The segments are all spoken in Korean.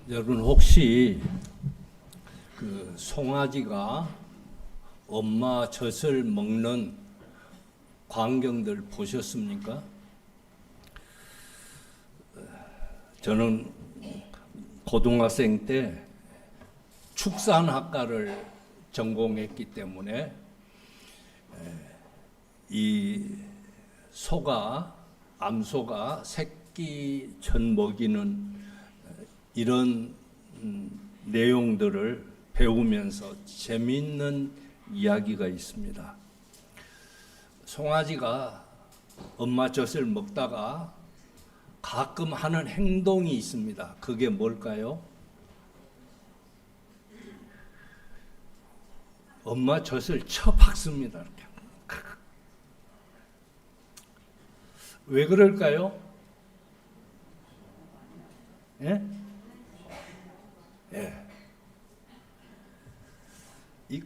여러분 혹시 그 송아지가 엄마 젖을 먹는 광경들 보셨습니까? 저는 고등학생 때 축산학과를 전공했기 때문에 이 소가 암소가 새끼 젖 먹이는 이런 내용들을 배우면서 재미있는 이야기가 있습니다. 송아지가 엄마 젖을 먹다가 가끔 하는 행동이 있습니다. 그게 뭘까요? 엄마 젖을 쳐박습니다. 이렇게. 왜 그럴까요? 예? 예.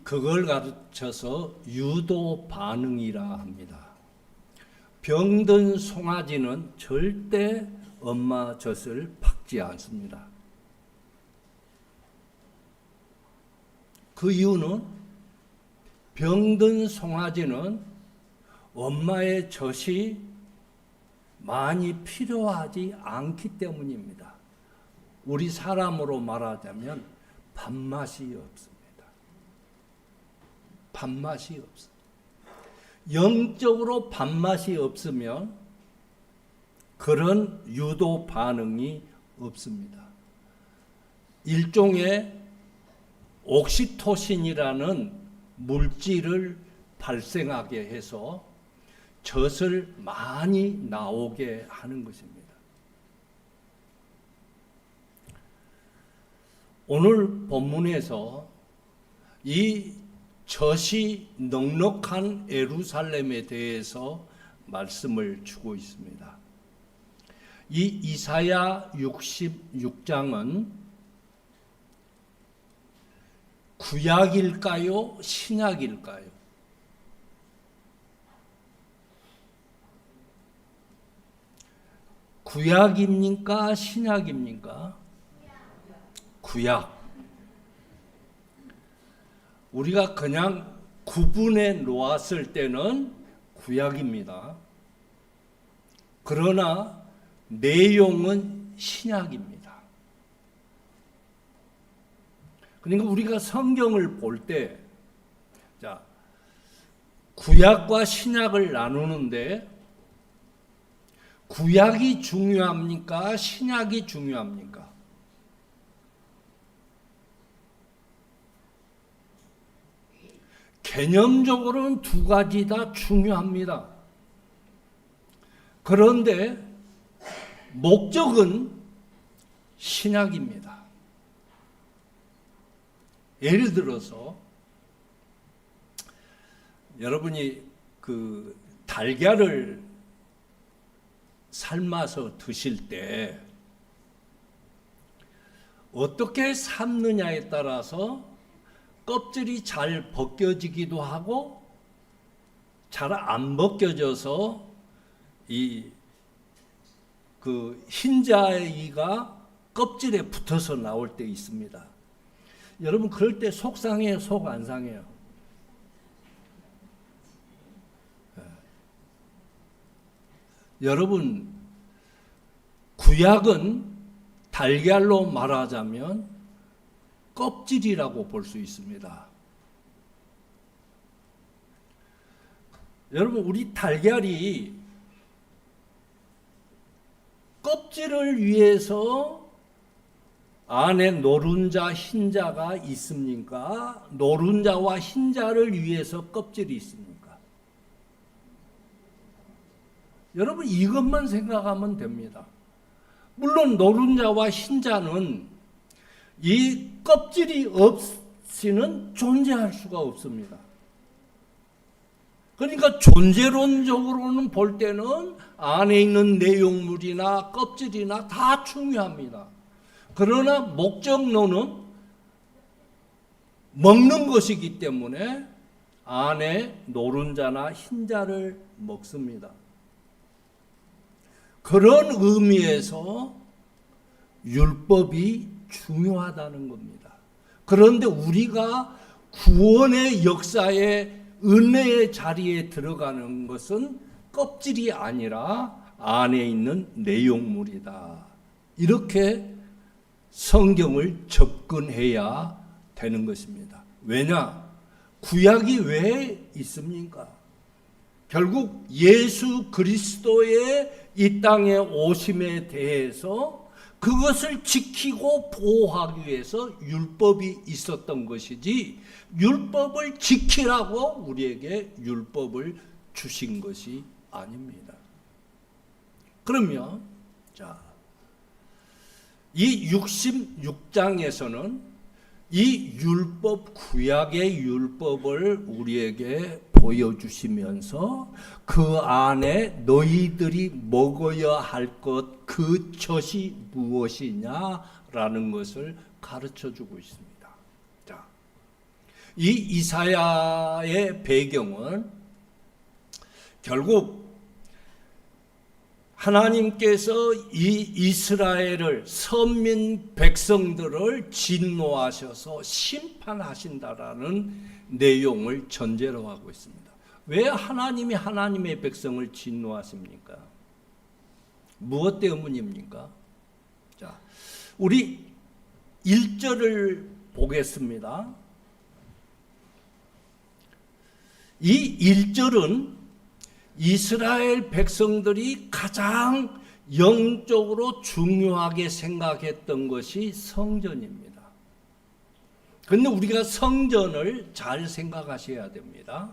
그걸 가르쳐서 유도 반응이라 합니다. 병든 송아지는 절대 엄마 젖을 박지 않습니다. 그 이유는 병든 송아지는 엄마의 젖이 많이 필요하지 않기 때문입니다. 우리 사람으로 말하자면 밥맛이 없습니다. 밥맛이 없습니다. 영적으로 밥맛이 없으면 그런 유도 반응이 없습니다. 일종의 옥시토신이라는 물질을 발생하게 해서 젖을 많이 나오게 하는 것입니다. 오늘 본문에서 이 젖이 넉넉한 예루살렘에 대해서 말씀을 주고 있습니다. 이 이사야 66장은 구약일까요? 신약일까요? 구약입니까? 신약입니까? 구약. 우리가 그냥 구분해 놓았을 때는 구약입니다. 그러나 내용은 신약입니다. 그러니까 우리가 성경을 볼 때, 자, 구약과 신약을 나누는데, 구약이 중요합니까? 신약이 중요합니까? 개념적으로는 두 가지 다 중요합니다. 그런데 목적은 신약입니다. 예를 들어서 여러분이 그 달걀을 삶아서 드실 때 어떻게 삶느냐에 따라서 껍질이 잘 벗겨지기도 하고 잘 안 벗겨져서 그 흰자위가 껍질에 붙어서 나올 때 있습니다. 여러분 그럴 때 속 상해요, 속 안 상해요? 여러분 구약은 달걀로 말하자면 껍질이라고 볼 수 있습니다. 여러분 우리 달걀이 껍질을 위해서 안에 노른자, 흰자가 있습니까? 노른자와 흰자를 위해서 껍질이 있습니까? 여러분 이것만 생각하면 됩니다. 물론 노른자와 흰자는 이 껍질이 없이는 존재할 수가 없습니다. 그러니까 존재론적으로는 볼 때는 안에 있는 내용물이나 껍질이나 다 중요합니다. 그러나 목적론은 먹는 것이기 때문에 안에 노른자나 흰자를 먹습니다. 그런 의미에서 율법이 중요하다는 겁니다. 그런데 우리가 구원의 역사에 은혜의 자리에 들어가는 것은 껍질이 아니라 안에 있는 내용물이다. 이렇게 성경을 접근해야 되는 것입니다. 왜냐? 구약이 왜 있습니까? 결국 예수 그리스도의 이 땅에 오심에 대해서 그것을 지키고 보호하기 위해서 율법이 있었던 것이지, 율법을 지키라고 우리에게 율법을 주신 것이 아닙니다. 그러면 이 66장에서는 이 율법, 구약의 율법을 우리에게 보여주시면서 그 안에 너희들이 먹어야 할 것, 그 젖이 무엇이냐라는 것을 가르쳐주고 있습니다. 자, 이 이사야의 배경은 결국 하나님께서 이 이스라엘을, 선민 백성들을 진노하셔서 심판하신다라는 내용을 전제로 하고 있습니다. 왜 하나님이 하나님의 백성을 진노하십니까? 무엇 때문입니까? 자, 우리 1절을 보겠습니다. 이 1절은 이스라엘 백성들이 가장 영적으로 중요하게 생각했던 것이 성전입니다. 그런데 우리가 성전을 잘 생각하셔야 됩니다.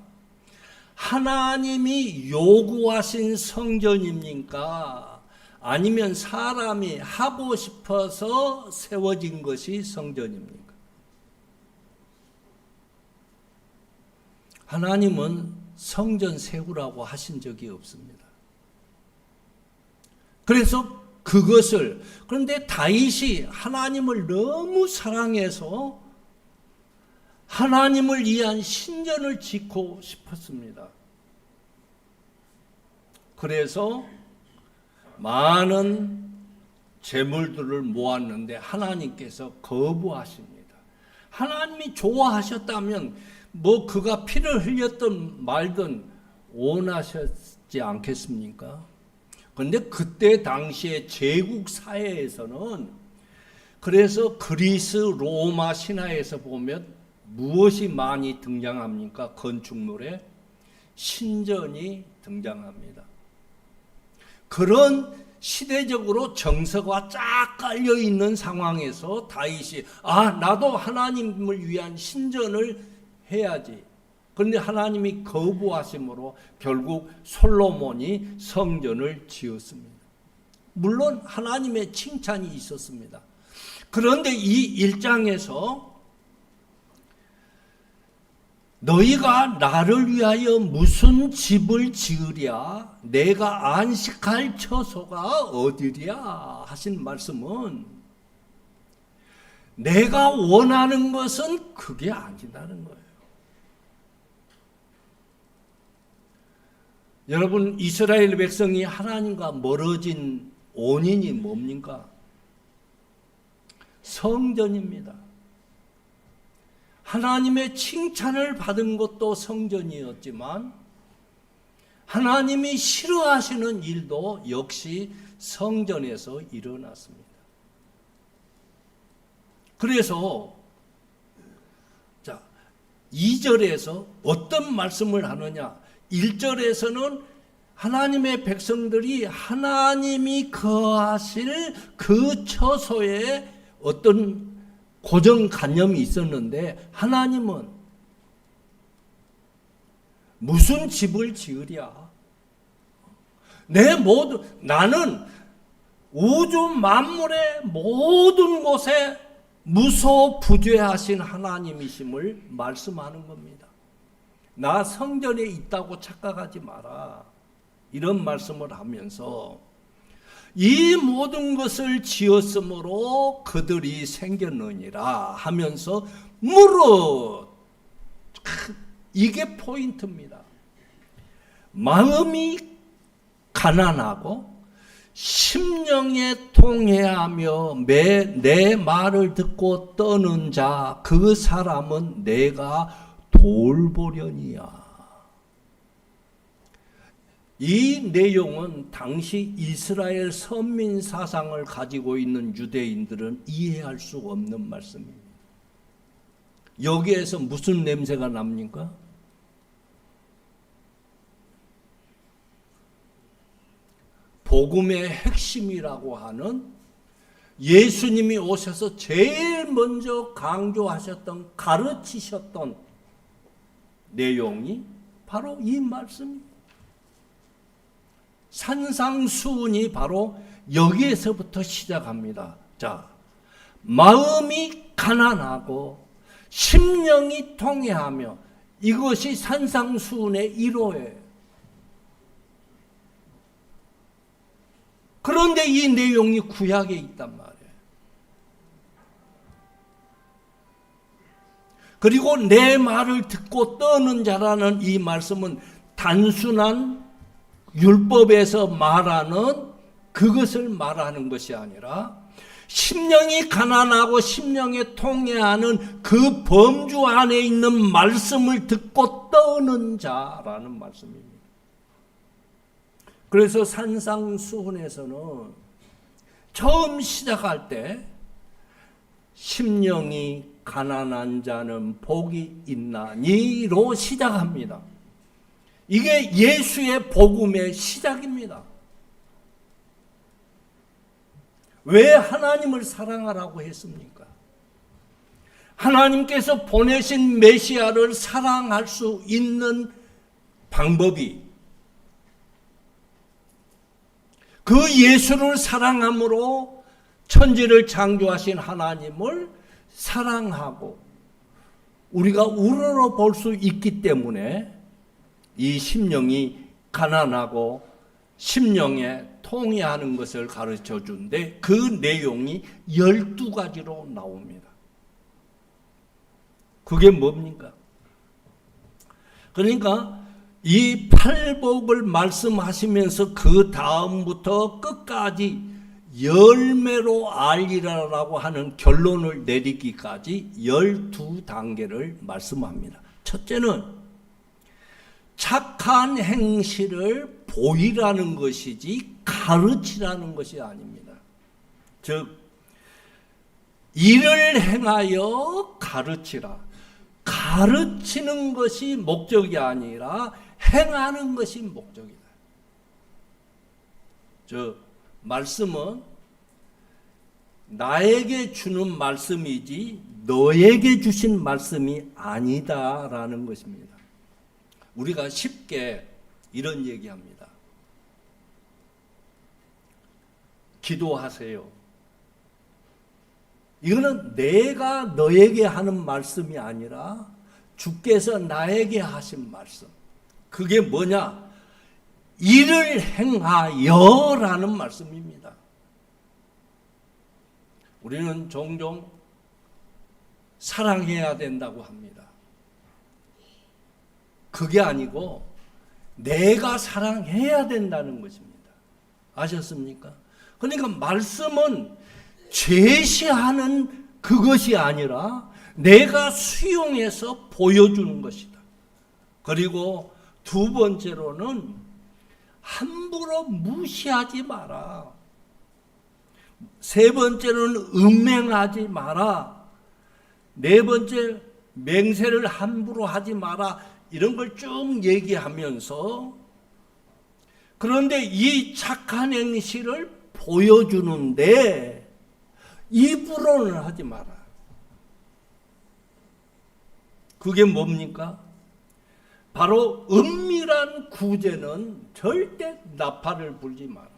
하나님이 요구하신 성전입니까? 아니면 사람이 하고 싶어서 세워진 것이 성전입니까? 하나님은 성전 세우라고 하신 적이 없습니다. 그래서 그것을, 그런데 다윗이 하나님을 너무 사랑해서 하나님을 위한 신전을 짓고 싶었습니다. 그래서 많은 재물들을 모았는데 하나님께서 거부하십니다. 하나님이 좋아하셨다면 그가 피를 흘렸든 말든 원하셨지 않겠습니까? 그런데 그때 당시에 제국 사회에서는, 그래서 그리스 로마 신화에서 보면 무엇이 많이 등장합니까? 건축물에 신전이 등장합니다. 그런 시대적으로 정서가 쫙 깔려 있는 상황에서 다윗이 나도 하나님을 위한 신전을 해야지. 그런데 하나님이 거부하심으로 결국 솔로몬이 성전을 지었습니다. 물론 하나님의 칭찬이 있었습니다. 그런데 이 1장에서 너희가 나를 위하여 무슨 집을 지으랴? 내가 안식할 처소가 어디랴? 하신 말씀은 내가 원하는 것은 그게 아니라는 거예요. 여러분, 이스라엘 백성이 하나님과 멀어진 원인이 뭡니까? 성전입니다. 하나님의 칭찬을 받은 것도 성전이었지만 하나님이 싫어하시는 일도 역시 성전에서 일어났습니다. 그래서 2절에서 어떤 말씀을 하느냐? 1절에서는 하나님의 백성들이 하나님이 거하실 그 처소에 어떤 고정관념이 있었는데, 하나님은 무슨 집을 지으랴? 나는 우주 만물의 모든 곳에 무소부재하신 하나님이심을 말씀하는 겁니다. 나 성전에 있다고 착각하지 마라. 이런 말씀을 하면서 이 모든 것을 지었으므로 그들이 생겼느니라 하면서 이게 포인트입니다. 마음이 가난하고 심령 심령에 통회하며 내 말을 듣고 떠는 자 그 사람은 내가 돌보려니야. 이 내용은 당시 이스라엘 선민 사상을 가지고 있는 유대인들은 이해할 수 없는 말씀입니다. 여기에서 무슨 냄새가 납니까? 복음의 핵심이라고 하는 예수님이 오셔서 제일 먼저 강조하셨던, 가르치셨던 내용이 바로 이 말씀입니다. 산상수훈이 바로 여기에서부터 시작합니다. 자, 마음이 가난하고 심령이 통회하며, 이것이 산상수훈의 1호예요. 그런데 이 내용이 구약에 있단 말이에요. 그리고 내 말을 듣고 떠는 자라는 이 말씀은 단순한 율법에서 말하는 그것을 말하는 것이 아니라 심령이 가난하고 심령에 통해하는 그 범주 안에 있는 말씀을 듣고 떠는 자라는 말씀입니다. 그래서 산상수훈에서는 처음 시작할 때 심령이 가난한 자는 복이 있나니로 시작합니다. 이게 예수의 복음의 시작입니다. 왜 하나님을 사랑하라고 했습니까? 하나님께서 보내신 메시아를 사랑할 수 있는 방법이 그 예수를 사랑함으로 천지를 창조하신 하나님을 사랑하고 우리가 우러러볼 수 있기 때문에 이 심령이 가난하고 심령에 통회하는 것을 가르쳐 준데 그 내용이 12가지로 나옵니다. 그게 뭡니까? 그러니까 이 팔복을 말씀하시면서 그 다음부터 끝까지 열매로 알리라라고 하는 결론을 내리기까지 12단계를 말씀합니다. 첫째는 착한 행실을 보이라는 것이지 가르치라는 것이 아닙니다. 즉 일을 행하여 가르치라. 가르치는 것이 목적이 아니라 행하는 것이 목적이다. 말씀은 나에게 주는 말씀이지 너에게 주신 말씀이 아니다라는 것입니다. 우리가 쉽게 이런 얘기합니다. 기도하세요. 이거는 내가 너에게 하는 말씀이 아니라 주께서 나에게 하신 말씀. 그게 뭐냐? 일을 행하여라는 말씀입니다. 우리는 종종 사랑해야 된다고 합니다. 그게 아니고 내가 사랑해야 된다는 것입니다. 아셨습니까? 그러니까 말씀은 제시하는 그것이 아니라 내가 수용해서 보여주는 것이다. 그리고 두 번째로는 함부로 무시하지 마라. 세 번째로는 음행하지 마라. 네 번째, 맹세를 함부로 하지 마라. 이런 걸 쭉 얘기하면서 그런데 이 착한 행실을 보여주는데 입으로는 하지 마라. 그게 뭡니까? 바로 은밀한 구제는 절대 나팔을 불지 마라.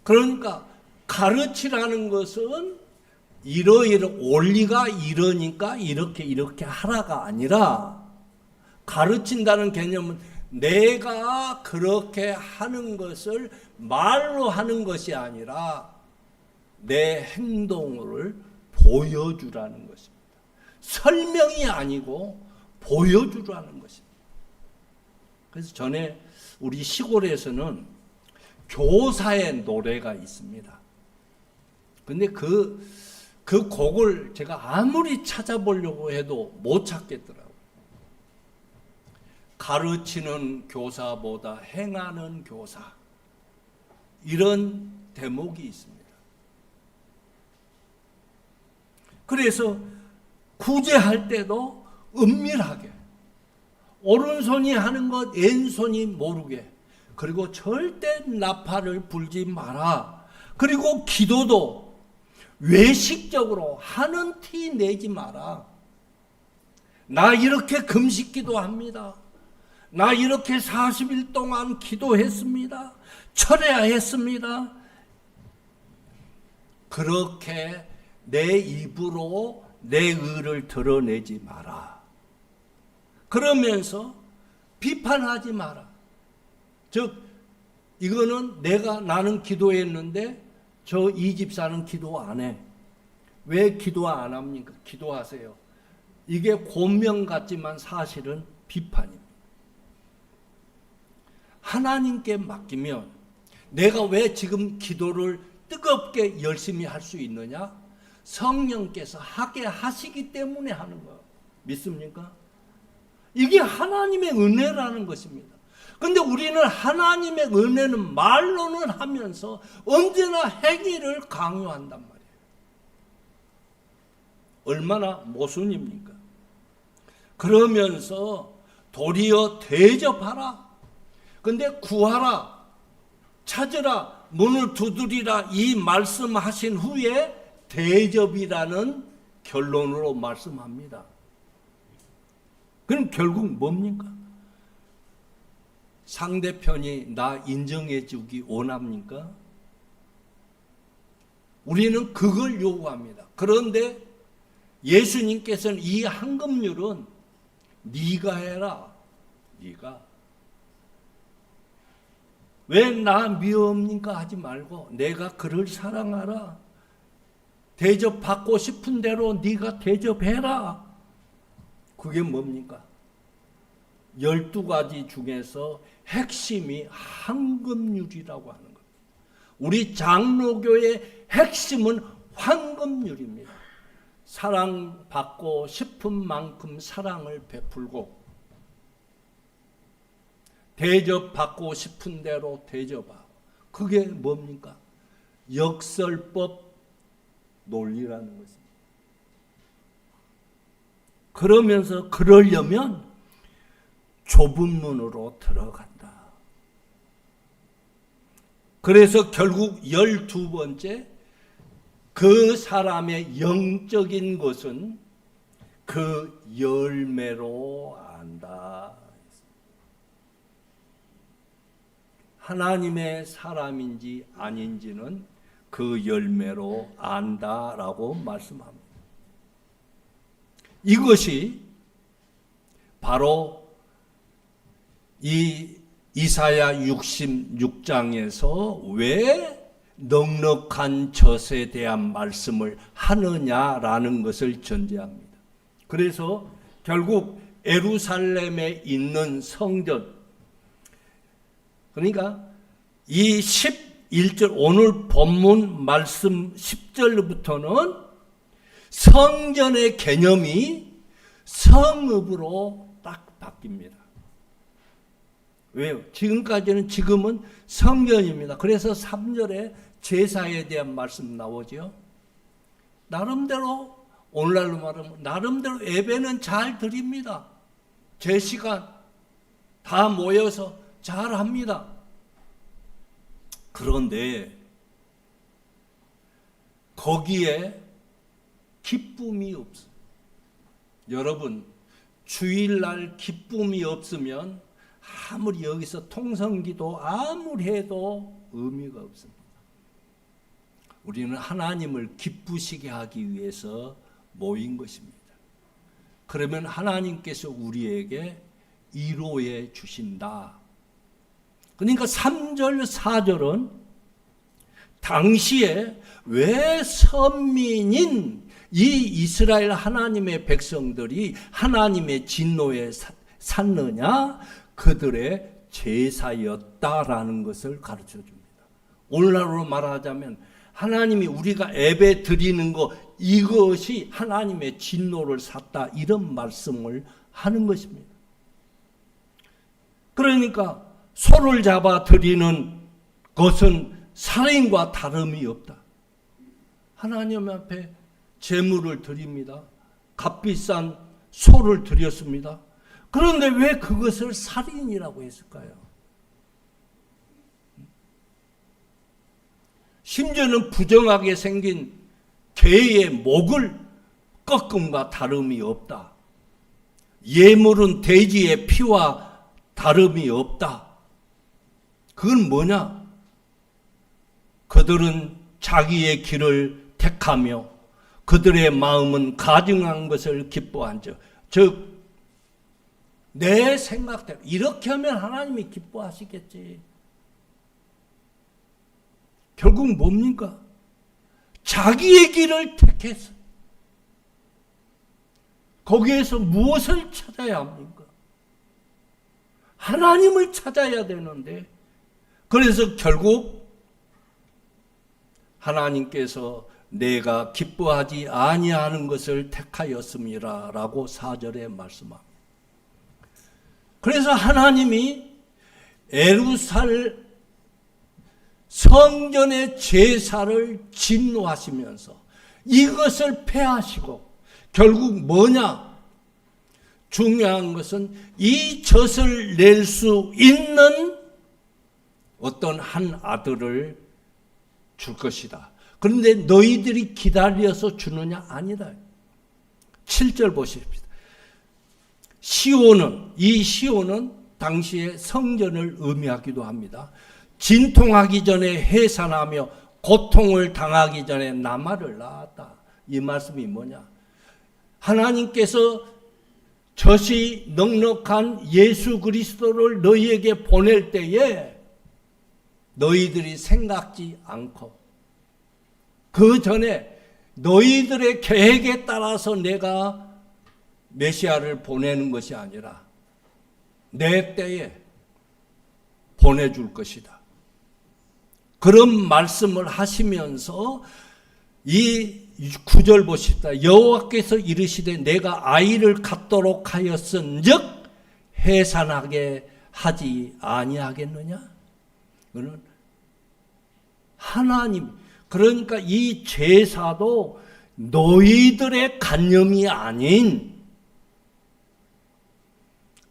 그러니까 가르치라는 것은 원리가 이러니까 이렇게 하라가 아니라 가르친다는 개념은 내가 그렇게 하는 것을 말로 하는 것이 아니라 내 행동을 보여주라는 것입니다. 설명이 아니고 보여주라는 것입니다. 그래서 전에 우리 시골에서는 교사의 노래가 있습니다. 근데 그 곡을 제가 아무리 찾아보려고 해도 못 찾겠더라고요. 가르치는 교사보다 행하는 교사, 이런 대목이 있습니다. 그래서 구제할 때도 은밀하게, 오른손이 하는 것 왼손이 모르게, 그리고 절대 나팔을 불지 마라. 그리고 기도도 외식적으로 하는 티 내지 마라. 나 이렇게 금식 기도합니다. 나 이렇게 40일 동안 기도했습니다. 철회했습니다. 그렇게 내 입으로 내 의를 드러내지 마라. 그러면서 비판하지 마라. 즉 이거는 나는 기도했는데 저 이 집사는 기도 안 해. 왜 기도 안 합니까? 기도하세요. 이게 권명 같지만 사실은 비판입니다. 하나님께 맡기면 내가 왜 지금 기도를 뜨겁게 열심히 할 수 있느냐? 성령께서 하게 하시기 때문에 하는 거예요. 믿습니까? 이게 하나님의 은혜라는 것입니다. 그런데 우리는 하나님의 은혜는 말로는 하면서 언제나 행위를 강요한단 말이에요. 얼마나 모순입니까? 그러면서 도리어 대접하라. 근데 구하라, 찾으라, 문을 두드리라, 이 말씀하신 후에 대접이라는 결론으로 말씀합니다. 그럼 결국 뭡니까? 상대편이 나 인정해 주기 원합니까? 우리는 그걸 요구합니다. 그런데 예수님께서는 이 황금률은 네가 해라. 네가. 왜 나 미워합니까? 하지 말고 내가 그를 사랑하라. 대접받고 싶은 대로 네가 대접해라. 그게 뭡니까? 12가지 중에서 핵심이 황금률이라고 하는 겁니다. 우리 장로교의 핵심은 황금률입니다. 사랑받고 싶은 만큼 사랑을 베풀고 대접받고 싶은 대로 대접하고, 그게 뭡니까? 역설법 논리라는 것입니다. 그러면서 그러려면 좁은 문으로 들어간다. 그래서 결국 12번째, 그 사람의 영적인 것은 그 열매로 안다. 하나님의 사람인지 아닌지는 그 열매로 안다라고 말씀합니다. 이것이 바로 이 이사야 66장에서 왜 넉넉한 젖에 대한 말씀을 하느냐라는 것을 전제합니다. 그래서 결국 예루살렘에 있는 성전, 그러니까 이 11절 오늘 본문 말씀 10절부터는 성전의 개념이 성읍으로 딱 바뀝니다. 왜요? 지금은 성전입니다. 그래서 3절에 제사에 대한 말씀 나오죠. 나름대로, 오늘날로 말하면 나름대로 예배는 잘 드립니다. 제 시간 다 모여서 잘 합니다. 그런데 거기에 기쁨이 없어요. 여러분, 주일날 기쁨이 없으면 아무리 여기서 통성기도 아무리 해도 의미가 없습니다. 우리는 하나님을 기쁘시게 하기 위해서 모인 것입니다. 그러면 하나님께서 우리에게 위로해 주신다. 그러니까 3절, 4절은 당시에 왜 선민인 이 이스라엘 하나님의 백성들이 하나님의 진노에 샀느냐? 그들의 제사였다라는 것을 가르쳐 줍니다. 오늘날로 말하자면 하나님이 우리가 예배 드리는 거 이것이 하나님의 진노를 샀다 이런 말씀을 하는 것입니다. 그러니까 소를 잡아 드리는 것은 살인과 다름이 없다. 하나님 앞에 제물을 드립니다. 값비싼 소를 드렸습니다. 그런데 왜 그것을 살인이라고 했을까요? 심지어는 부정하게 생긴 개의 목을 꺾음과 다름이 없다. 예물은 돼지의 피와 다름이 없다. 그건 뭐냐? 그들은 자기의 길을 택하며 그들의 마음은 가증한 것을 기뻐한즉, 즉 내 생각대로 이렇게 하면 하나님이 기뻐하시겠지. 결국 뭡니까? 자기의 길을 택해서 거기에서 무엇을 찾아야 합니까? 하나님을 찾아야 되는데, 그래서 결국 하나님께서 내가 기뻐하지 아니하는 것을 택하였음이라 라고 4절에 말씀합니다. 그래서 하나님이 예루살렘 성전의 제사를 진노하시면서 이것을 폐하시고 결국 뭐냐? 중요한 것은 이 젖을 낼 수 있는 어떤 한 아들을 줄 것이다. 그런데 너희들이 기다려서 주느냐? 아니다. 7절 보십시오. 이 시온은 당시에 성전을 의미하기도 합니다. 진통하기 전에 해산하며 고통을 당하기 전에 남아를 낳았다. 이 말씀이 뭐냐? 하나님께서 젖이 넉넉한 예수 그리스도를 너희에게 보낼 때에 너희들이 생각지 않고 그 전에 너희들의 계획에 따라서 내가 메시아를 보내는 것이 아니라 내 때에 보내줄 것이다. 그런 말씀을 하시면서 이 9절 보십시다. 여호와께서 이르시되 내가 아이를 갖도록 하였은즉 해산하게 하지 아니하겠느냐? 그는 하나님, 그러니까 이 제사도 너희들의 간념이 아닌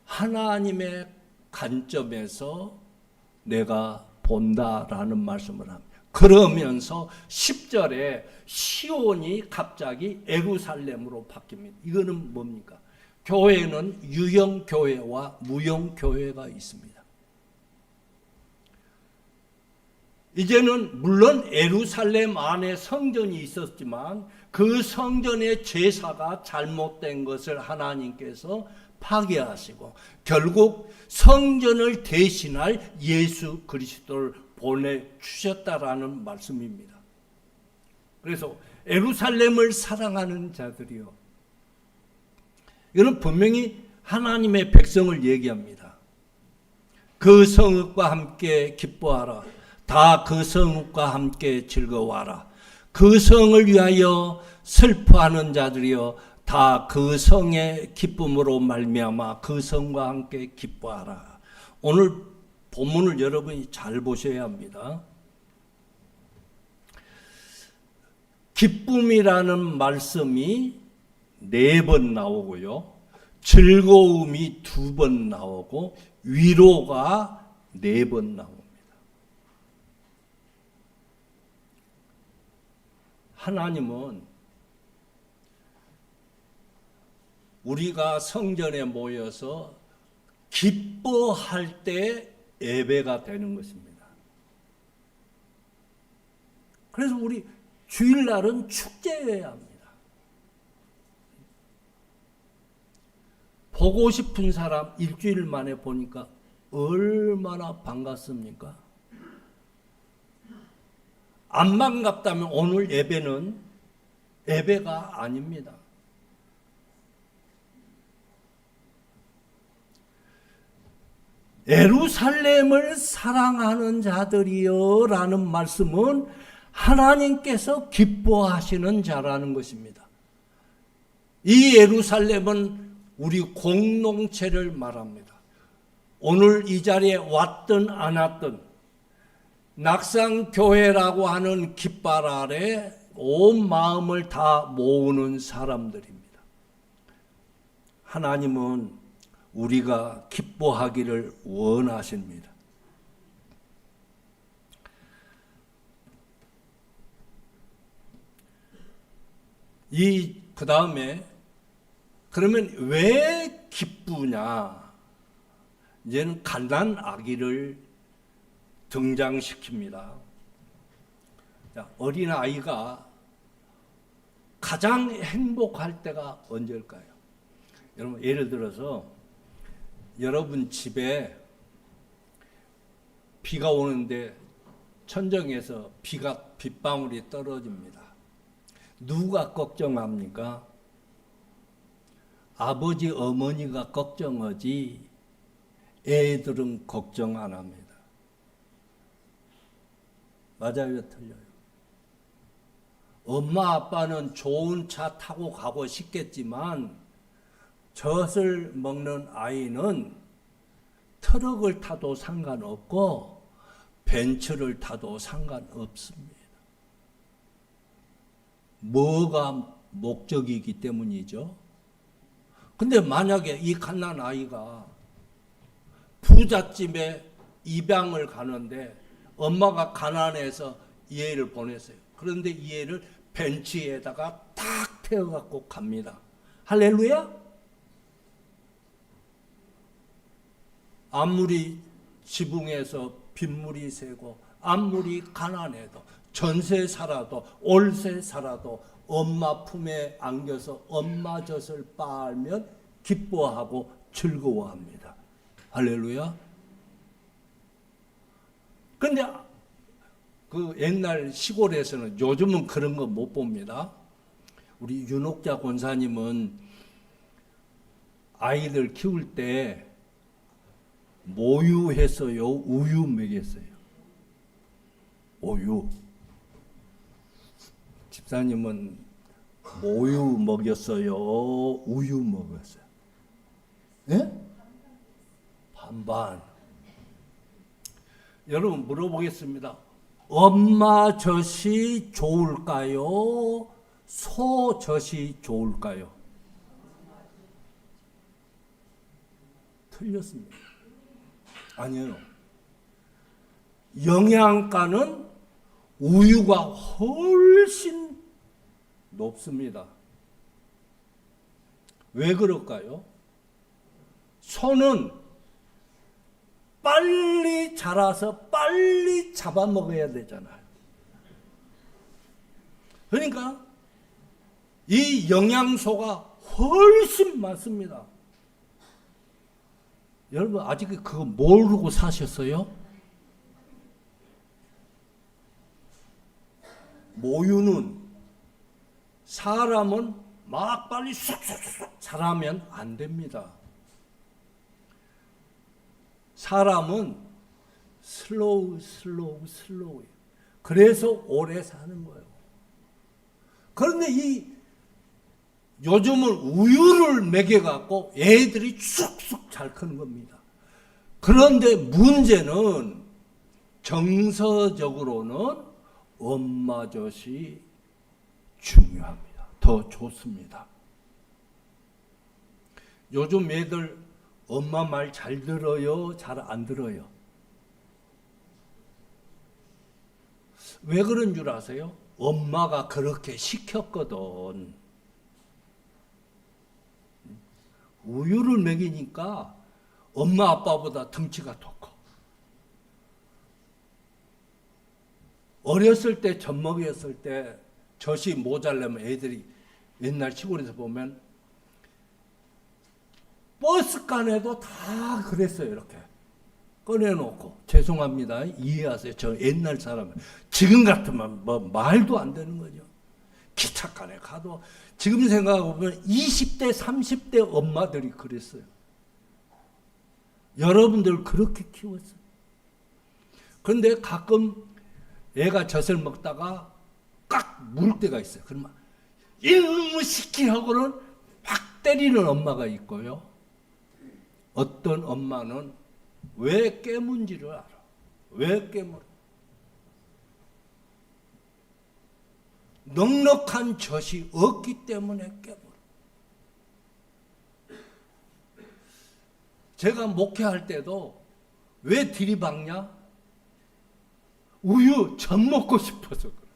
하나님의 관점에서 내가 본다라는 말씀을 합니다. 그러면서 10절에 시온이 갑자기 예루살렘으로 바뀝니다. 이거는 뭡니까? 교회는 유형 교회와 무형 교회가 있습니다. 이제는 물론 예루살렘 안에 성전이 있었지만 그 성전의 제사가 잘못된 것을 하나님께서 파괴하시고 결국 성전을 대신할 예수 그리스도를 보내주셨다라는 말씀입니다. 그래서 예루살렘을 사랑하는 자들이요, 이거는 분명히 하나님의 백성을 얘기합니다. 그 성읍과 함께 기뻐하라. 다 그 성읍과 함께 즐거워하라. 그 성을 위하여 슬퍼하는 자들이여 다 그 성의 기쁨으로 말미암아 그 성과 함께 기뻐하라. 오늘 본문을 여러분이 잘 보셔야 합니다. 기쁨이라는 말씀이 4번 나오고요. 즐거움이 2번 나오고 위로가 4번 나옵니다. 하나님은 우리가 성전에 모여서 기뻐할 때 예배가 되는 것입니다. 그래서 우리 주일날은 축제해야 합니다. 보고 싶은 사람 일주일 만에 보니까 얼마나 반갑습니까? 안 반갑다면 오늘 예배는 예배가 아닙니다. 예루살렘을 사랑하는 자들이여 라는 말씀은 하나님께서 기뻐하시는 자라는 것입니다. 이 예루살렘은 우리 공동체를 말합니다. 오늘 이 자리에 왔든 안 왔든 낙산교회라고 하는 깃발 아래 온 마음을 다 모으는 사람들입니다. 하나님은 우리가 기뻐하기를 원하십니다. 그 다음에 그러면 왜 기쁘냐? 이제는 갓난 아기를 등장시킵니다. 어린 아이가 가장 행복할 때가 언제일까요? 여러분, 예를 들어서 여러분 집에 비가 오는데 천정에서 빗방울이 떨어집니다. 누가 걱정합니까? 아버지, 어머니가 걱정하지 애들은 걱정 안 합니다. 맞아요, 틀려요? 엄마, 아빠는 좋은 차 타고 가고 싶겠지만 젖을 먹는 아이는 트럭을 타도 상관없고 벤츠를 타도 상관없습니다. 뭐가 목적이기 때문이죠? 근데 만약에 이 갓난 아이가 부잣집에 입양을 가는데 엄마가 가난해서 이 애를 보냈어요. 그런데 이 애를 벤츠에다가 탁 태워갖고 갑니다. 할렐루야? 아무리 지붕에서 빗물이 새고 아무리 가난해도 전세 살아도 올세 살아도 엄마 품에 안겨서 엄마 젖을 빨면 기뻐하고 즐거워합니다. 할렐루야. 그런데 그 옛날 시골에서는, 요즘은 그런 거 못 봅니다. 우리 윤옥자 권사님은 아이들 키울 때 모유했어요, 우유 먹였어요? 모유. 집사님은 모유 먹였어요, 우유 먹었어요? 네? 반반. 여러분, 물어보겠습니다. 엄마 젖이 좋을까요? 소 젖이 좋을까요? 틀렸습니다. 아니에요. 영양가는 우유가 훨씬 높습니다. 왜 그럴까요? 소는 빨리 자라서 빨리 잡아먹어야 되잖아요. 그러니까 이 영양소가 훨씬 많습니다. 여러분, 아직 그거 모르고 사셨어요? 모유는 사람은 막 빨리 쑥쑥쑥 자라면 안 됩니다. 사람은 슬로우. 그래서 오래 사는 거예요. 그런데 요즘은 우유를 먹여갖고 애들이 쑥쑥 잘 크는 겁니다. 그런데 문제는 정서적으로는 엄마 젖이 중요합니다. 더 좋습니다. 요즘 애들 엄마 말 잘 들어요? 잘 안 들어요? 왜 그런 줄 아세요? 엄마가 그렇게 시켰거든. 우유를 먹이니까 엄마 아빠보다 덩치가 더 커. 어렸을 때 젖 먹였을 때 젖이 모자라면 애들이 옛날 시골에서 보면 버스간에도 다 그랬어요. 이렇게 꺼내놓고. 죄송합니다, 이해하세요. 저 옛날 사람, 지금 같으면 뭐 말도 안 되는 거죠. 기차간에 가도 지금 생각해보면 20대 30대 엄마들이 그랬어요. 여러분들 그렇게 키웠어요. 그런데 가끔 애가 젖을 먹다가 깍 물 때가 있어요. 그러면 이놈의 시키하고는 확 때리는 엄마가 있고요. 어떤 엄마는 왜 깨문지를 알아. 왜 깨물어. 넉넉한 젖이 없기 때문에 깨물어. 제가 목회할 때도 왜 들이박냐? 우유 젖 먹고 싶어서 그래.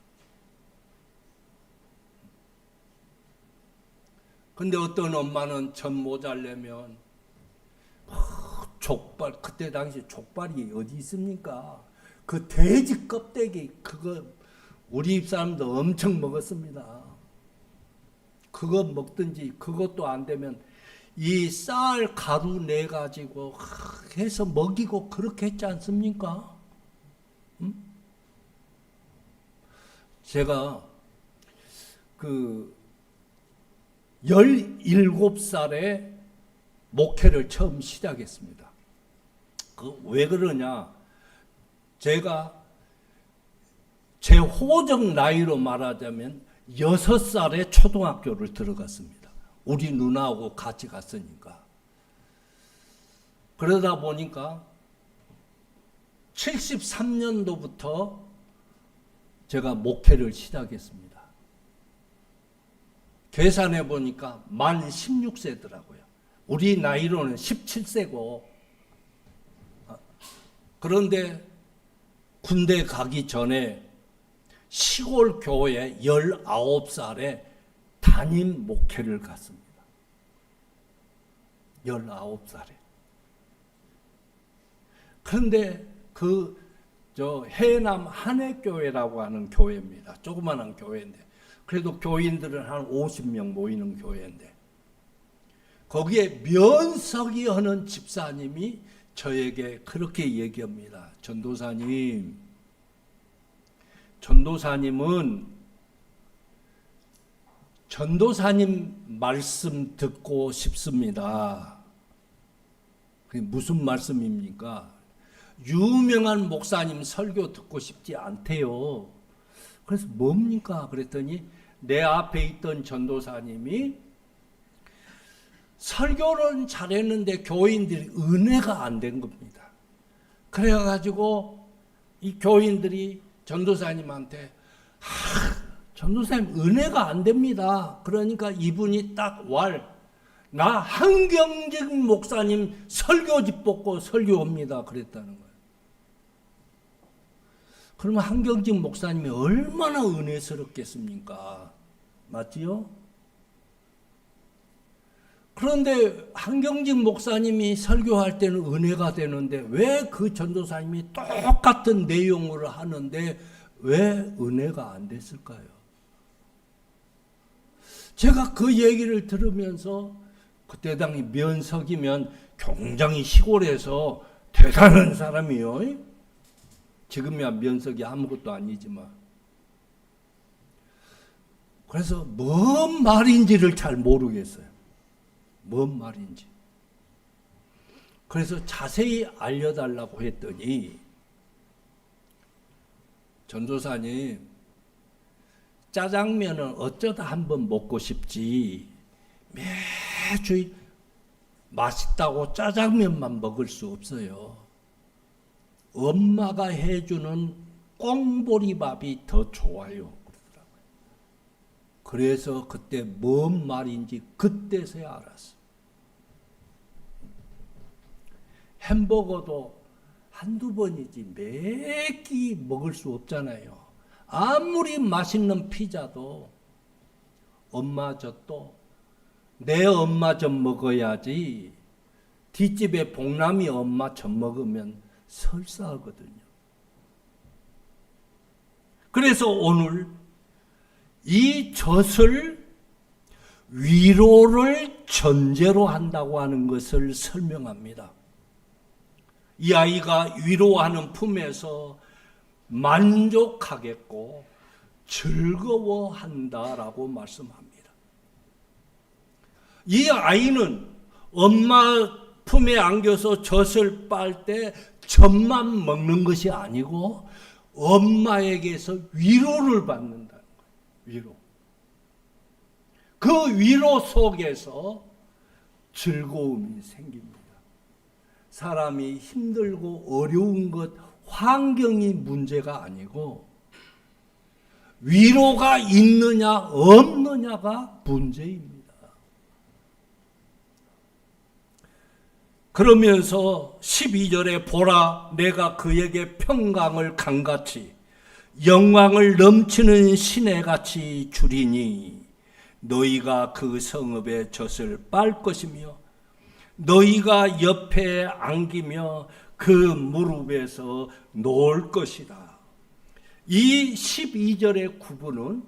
근데 어떤 엄마는 젖 모자려면 족발, 그때 당시 족발이 어디 있습니까? 그 돼지 껍데기 그거 우리 집사람도 엄청 먹었습니다. 그거 먹든지 그것도 안 되면 이 쌀 가루 내 가지고 해서 먹이고 그렇게 했지 않습니까? 응? 제가 17살에 목회를 처음 시작했습니다. 왜 그러냐? 제가 제 호적 나이로 말하자면 6살에 초등학교를 들어갔습니다. 우리 누나하고 같이 갔으니까. 그러다 보니까 73년도부터 제가 목회를 시작했습니다. 계산해 보니까 만 16세더라고요. 우리 나이로는 17세고. 그런데 군대 가기 전에 시골 교회 19살에 담임 목회를 갔습니다. 19살에. 그런데 해남 한해교회라고 하는 교회입니다. 조그마한 교회인데. 그래도 교인들은 한 50명 모이는 교회인데. 거기에 면석이 하는 집사님이 저에게 그렇게 얘기합니다. 전도사님은 전도사님 말씀 듣고 싶습니다. 그게 무슨 말씀입니까? 유명한 목사님 설교 듣고 싶지 않대요. 그래서 뭡니까? 그랬더니 내 앞에 있던 전도사님이 설교는 잘했는데 교인들이 은혜가 안 된 겁니다. 그래가지고 이 교인들이 전도사님한테 전도사님 은혜가 안 됩니다. 그러니까 이분이 딱 나 한경직 목사님 설교집 뽑고 설교옵니다. 그랬다는 거예요. 그러면 한경직 목사님이 얼마나 은혜스럽겠습니까? 맞지요? 그런데 한경직 목사님이 설교할 때는 은혜가 되는데 왜 그 전도사님이 똑같은 내용으로 하는데 왜 은혜가 안 됐을까요? 제가 그 얘기를 들으면서 그때 당시 면석이면 굉장히 시골에서 대단한 사람이요. 지금이야 면석이 아무것도 아니지만. 그래서 뭔 말인지를 잘 모르겠어요. 뭔 말인지. 그래서 자세히 알려달라고 했더니 전도사님 짜장면은 어쩌다 한번 먹고 싶지 매주 맛있다고 짜장면만 먹을 수 없어요. 엄마가 해주는 꽁보리밥이 더 좋아요. 그래서 그때 뭔 말인지 그때서야 알았어. 햄버거도 한두 번이지 몇 끼 먹을 수 없잖아요. 아무리 맛있는 피자도 엄마 젖도 내 엄마 젖 먹어야지 뒷집에 봉남이 엄마 젖 먹으면 설사하거든요. 그래서 오늘 이 젖을 위로를 전제로 한다고 하는 것을 설명합니다. 이 아이가 위로하는 품에서 만족하겠고 즐거워한다라고 말씀합니다. 이 아이는 엄마 품에 안겨서 젖을 빨 때 젖만 먹는 것이 아니고 엄마에게서 위로를 받는다는 거예요. 위로. 그 위로 속에서 즐거움이 생깁니다. 사람이 힘들고 어려운 것, 환경이 문제가 아니고 위로가 있느냐 없느냐가 문제입니다. 그러면서 12절에 보라 내가 그에게 평강을 강같이 영광을 넘치는 시내같이 주리니 너희가 그 성읍의 젖을 빨 것이며 너희가 옆에 안기며 그 무릎에서 놓을 것이다. 이 12절의 구분은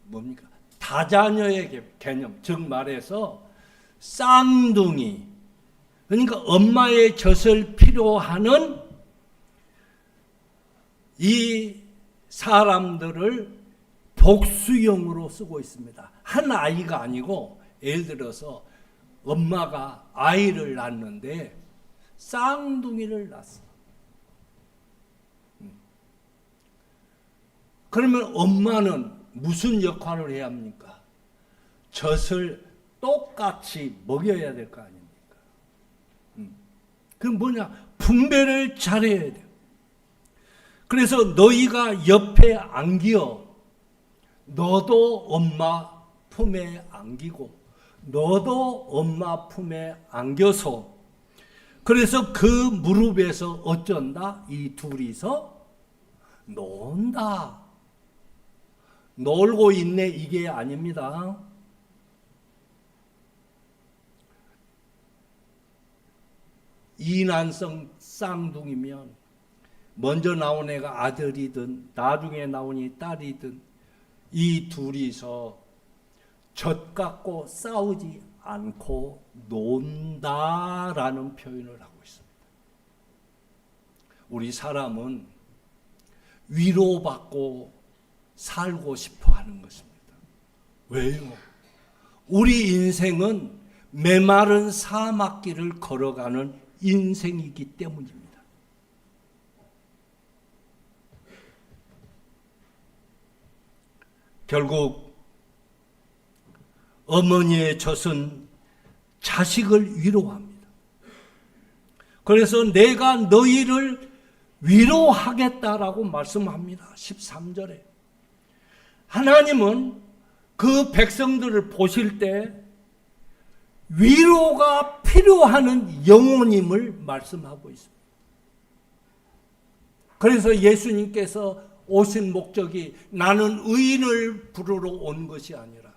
뭡니까? 다자녀의 개념, 즉 말해서 쌍둥이, 그러니까 엄마의 젖을 필요하는 이 사람들을 복수형으로 쓰고 있습니다. 한 아이가 아니고 예를 들어서 엄마가 아이를 낳는데 쌍둥이를 낳았어. 그러면 엄마는 무슨 역할을 해야 합니까? 젖을 똑같이 먹여야 될 거 아닙니까? 그럼 뭐냐? 분배를 잘해야 돼요. 그래서 너희가 옆에 안겨 너도 엄마 품에 안기고 너도 엄마 품에 안겨서 그래서 그 무릎에서 어쩐다? 이 둘이서 논다. 놀고 있네 이게 아닙니다. 이난성 쌍둥이면 먼저 나온 애가 아들이든 나중에 나오니 딸이든 이 둘이서 젖 갖고 싸우지 않고 논다라는 표현을 하고 있습니다. 우리 사람은 위로받고 살고 싶어 하는 것입니다. 왜요? 우리 인생은 메마른 사막길을 걸어가는 인생이기 때문입니다. 결국 어머니의 젖은 자식을 위로합니다. 그래서 내가 너희를 위로하겠다라고 말씀합니다. 13절에. 하나님은 그 백성들을 보실 때 위로가 필요한 영혼임을 말씀하고 있습니다. 그래서 예수님께서 오신 목적이 나는 의인을 부르러 온 것이 아니라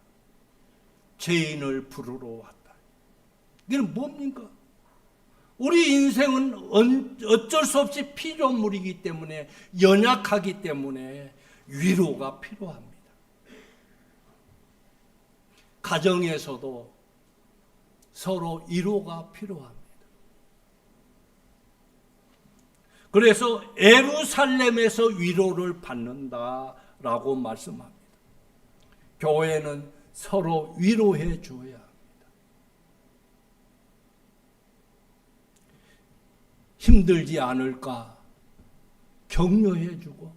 죄인을 부르러 왔다. 이건 뭡니까? 우리 인생은 어쩔 수 없이 피조물이기 때문에 연약하기 때문에 위로가 필요합니다. 가정에서도 서로 위로가 필요합니다. 그래서 예루살렘에서 위로를 받는다라고 말씀합니다. 교회는 서로 위로해 줘야 합니다. 힘들지 않을까 격려해 주고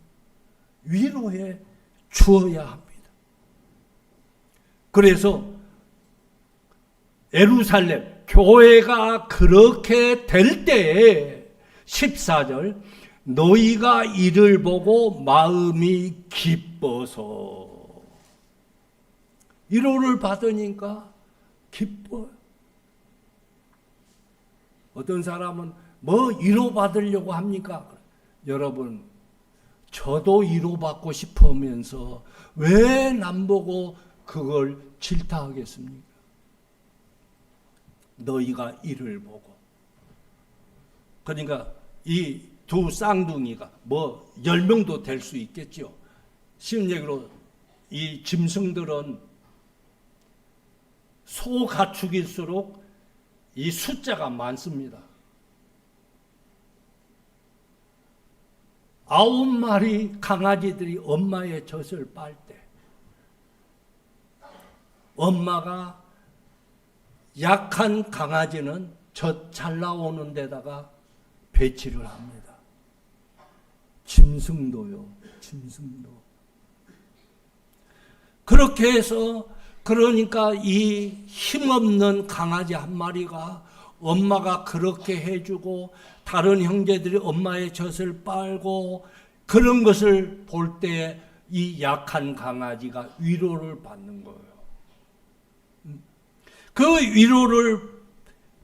위로해 주어야 합니다. 그래서 예루살렘 교회가 그렇게 될 때에 14절 너희가 이를 보고 마음이 기뻐서 위로를 받으니까 기뻐요. 어떤 사람은 뭐 위로받으려고 합니까? 여러분 저도 위로받고 싶으면서 왜 남 보고 그걸 질타하겠습니까? 너희가 이를 보고 그러니까 이 두 쌍둥이가 뭐 10명도 될 수 있겠죠. 쉬운 얘기로 이 짐승들은 소 가축일수록 이 숫자가 많습니다. 9마리 강아지들이 엄마의 젖을 빨 때 엄마가 약한 강아지는 젖 잘 나오는 데다가 배치를 합니다. 짐승도요. 짐승도. 그렇게 해서 그러니까 이 힘없는 강아지 한 마리가 엄마가 그렇게 해주고 다른 형제들이 엄마의 젖을 빨고 그런 것을 볼 때 이 약한 강아지가 위로를 받는 거예요. 그 위로를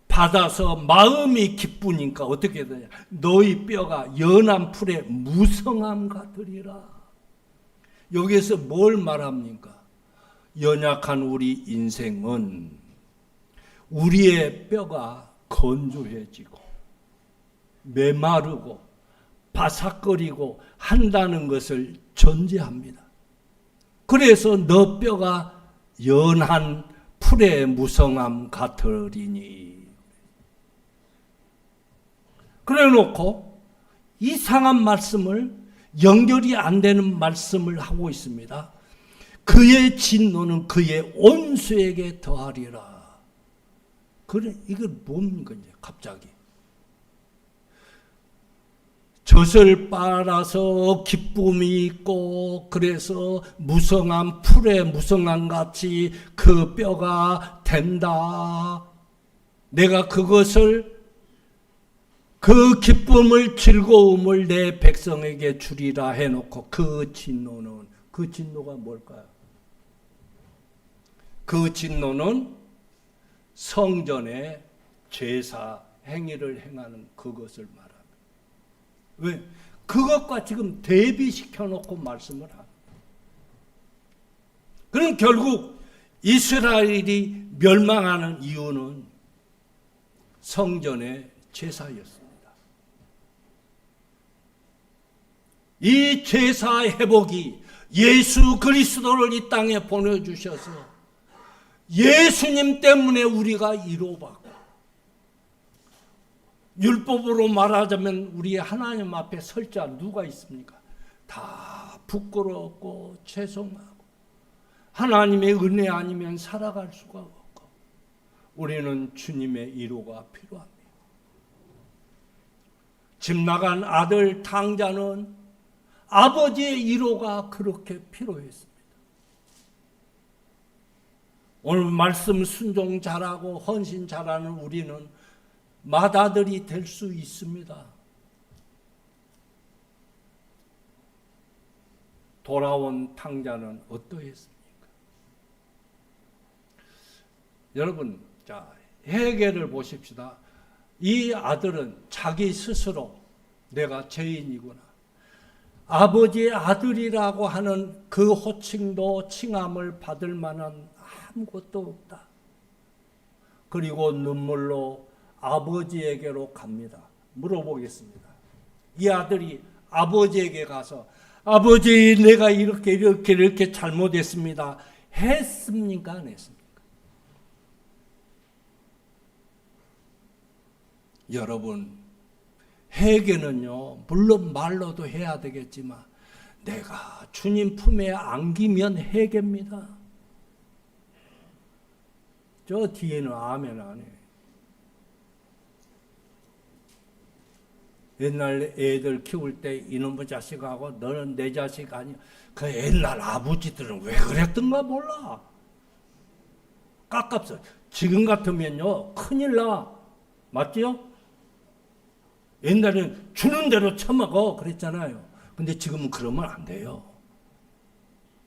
받아서 마음이 기쁘니까 어떻게 되냐. 너희 뼈가 연한 풀의 무성함 같으리라. 여기에서 뭘 말합니까? 연약한 우리 인생은 우리의 뼈가 건조해지고 메마르고 바삭거리고 한다는 것을 전제합니다. 그래서 너 뼈가 연한 풀의 무성함 같으리니. 그래 놓고 이상한 말씀을 연결이 안 되는 말씀을 하고 있습니다. 그의 진노는 그의 온수에게 더하리라. 그래, 이게 뭡니까, 이제 갑자기. 젖을 빨아서 기쁨이 있고, 그래서 무성한 풀의 무성함 같이 그 뼈가 된다. 내가 그것을, 그 기쁨을, 즐거움을 내 백성에게 주리라 해놓고 그 진노는, 그 진노가 뭘까요? 그 진노는 성전의 제사 행위를 행하는 그것을 말합니다. 왜? 그것과 지금 대비시켜 놓고 말씀을 합니다. 그럼 결국 이스라엘이 멸망하는 이유는 성전의 제사였습니다. 이 제사 회복이 예수 그리스도를 이 땅에 보내주셔서 예수님 때문에 우리가 위로받고, 율법으로 말하자면 우리 하나님 앞에 설 자 누가 있습니까? 다 부끄럽고 죄송하고 하나님의 은혜 아니면 살아갈 수가 없고 우리는 주님의 위로가 필요합니다. 집 나간 아들 탕자는 아버지의 위로가 그렇게 필요했습니다. 오늘 말씀 순종 잘하고 헌신 잘하는 우리는 맏아들이 될 수 있습니다. 돌아온 탕자는 어떠했습니까? 여러분, 자, 회개를 보십시다. 이 아들은 자기 스스로 내가 죄인이구나, 아버지의 아들이라고 하는 그 호칭도 칭함을 받을 만한 아무것도 없다. 그리고 눈물로 아버지에게로 갑니다. 물어보겠습니다. 이 아들이 아버지에게 가서 아버지, 내가 이렇게 잘못했습니다 했습니까? 안 했습니까? 여러분, 회개는요, 물론 말로도 해야 되겠지만 내가 주님 품에 안기면 회개입니다. 저 뒤에는 아멘 안 해요. 옛날 애들 키울 때 이놈의 자식하고 너는 내 자식 아니야. 그 옛날 아버지들은 왜 그랬던가 몰라. 깝깝서. 지금 같으면요 큰일 나. 맞지요? 옛날에는 주는 대로 처먹어 그랬잖아요. 근데 지금은 그러면 안 돼요.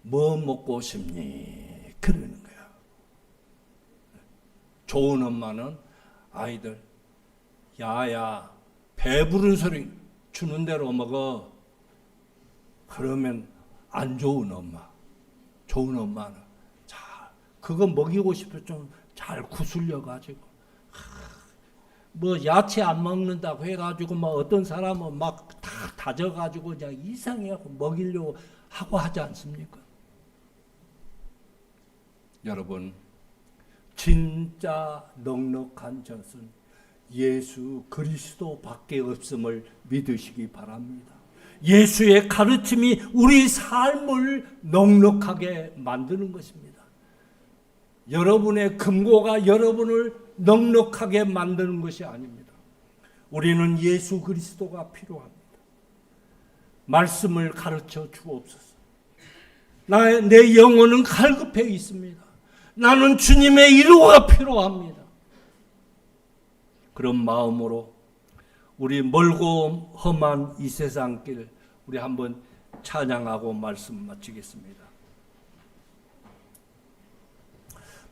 뭐 먹고 싶니? 그러는 거야. 좋은 엄마는 아이들, 야야, 배부른 소리 주는 대로 먹어. 그러면 안 좋은 엄마. 좋은 엄마는 잘 그거 먹이고 싶어 좀 잘 구슬려 가지고, 뭐 야채 안 먹는다고 해가지고 막 어떤 사람은 막 다 다져가지고 그냥 이상해갖고 먹이려고 하고 하지 않습니까? 여러분, 진짜 넉넉한 젖은 예수 그리스도밖에 없음을 믿으시기 바랍니다. 예수의 가르침이 우리 삶을 넉넉하게 만드는 것입니다. 여러분의 금고가 여러분을 넉넉하게 만드는 것이 아닙니다. 우리는 예수 그리스도가 필요합니다. 말씀을 가르쳐 주옵소서. 내 영혼은 갈급해 있습니다. 나는 주님의 위로가 필요합니다. 그런 마음으로 우리 멀고 험한 이 세상길 우리 한번 찬양하고 말씀 마치겠습니다.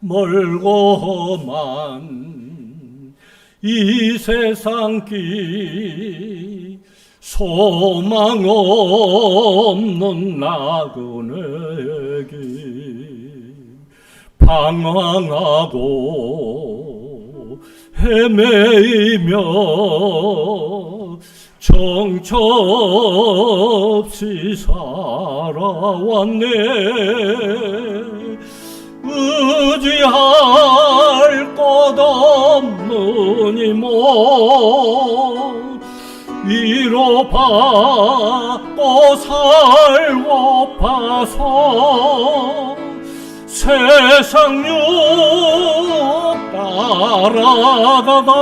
멀고 험한 이 세상길 소망 없는 나그네에게 방황하고 헤매이며 정처 없이 살아왔네. 의지할 것 없는 이모 위로받고 살고파서 세상 육 따라가다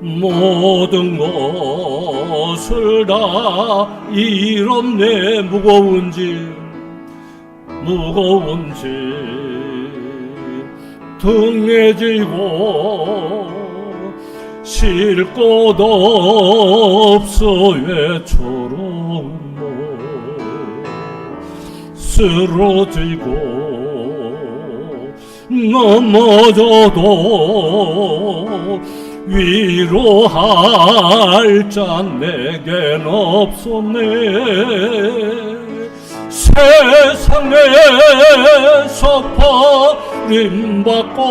모든 것을 다 잃었네. 무거운지 등에 지고 쉴 곳 없어 외초록 쓰러지고 넘어져도 위로할 자 내겐 없었네. 세상에서 버림받고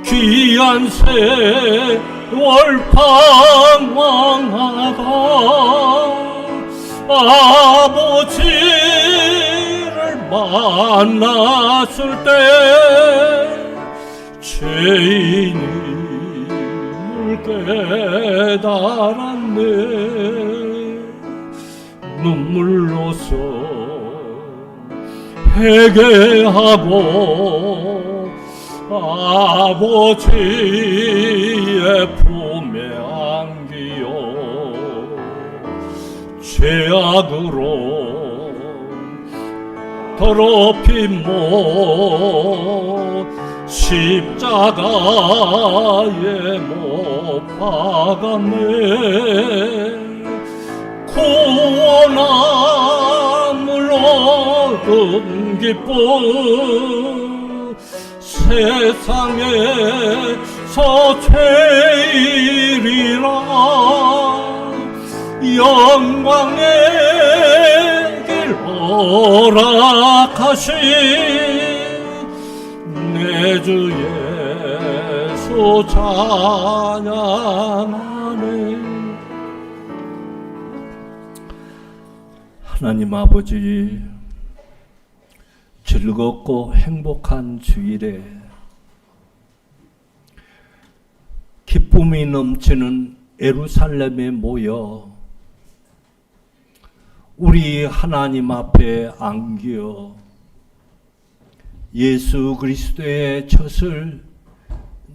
귀한 세월 방황하다 아버지를 만났을 때 죄인임을 깨달았네. 눈물로써 회개하고 아버지의 품에 안기어 죄악으로 더럽힌 몸 십자가에 못 박았네. 구원함을 얻은 기쁨 세상에서 제일이라 영광의 길 허락하신 내 주 예수 찬양하네. 하나님 아버지, 즐겁고 행복한 주일에 기쁨이 넘치는 예루살렘에 모여 우리 하나님 앞에 안기어 예수 그리스도의 젖을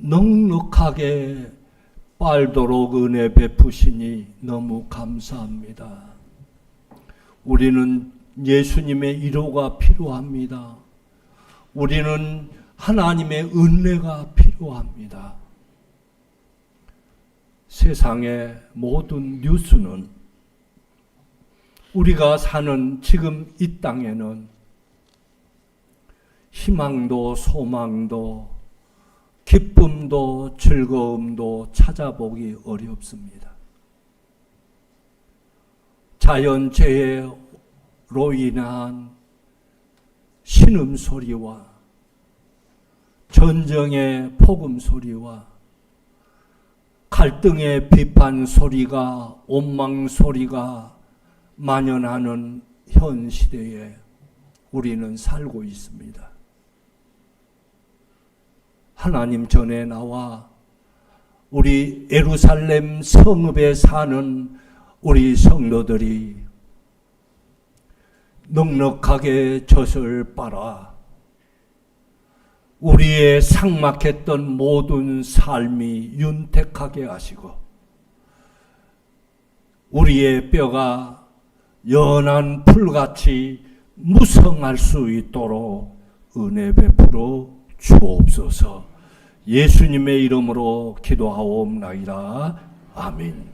넉넉하게 빨도록 은혜 베푸시니 너무 감사합니다. 우리는 예수님의 위로가 필요합니다. 우리는 하나님의 은혜가 필요합니다. 세상의 모든 뉴스는 우리가 사는 지금 이 땅에는 희망도 소망도 기쁨도 즐거움도 찾아보기 어렵습니다. 자연재해로 인한 신음소리와 전쟁의 폭음소리와 갈등의 비판소리가 원망소리가 만연하는 현 시대에 우리는 살고 있습니다. 하나님 전에 나와 우리 예루살렘 성읍에 사는 우리 성도들이 넉넉하게 젖을 빨아 우리의 삭막했던 모든 삶이 윤택하게 하시고 우리의 뼈가 연한 풀같이 무성할 수 있도록 은혜 베풀어 주옵소서. 예수님의 이름으로 기도하옵나이다. 아멘.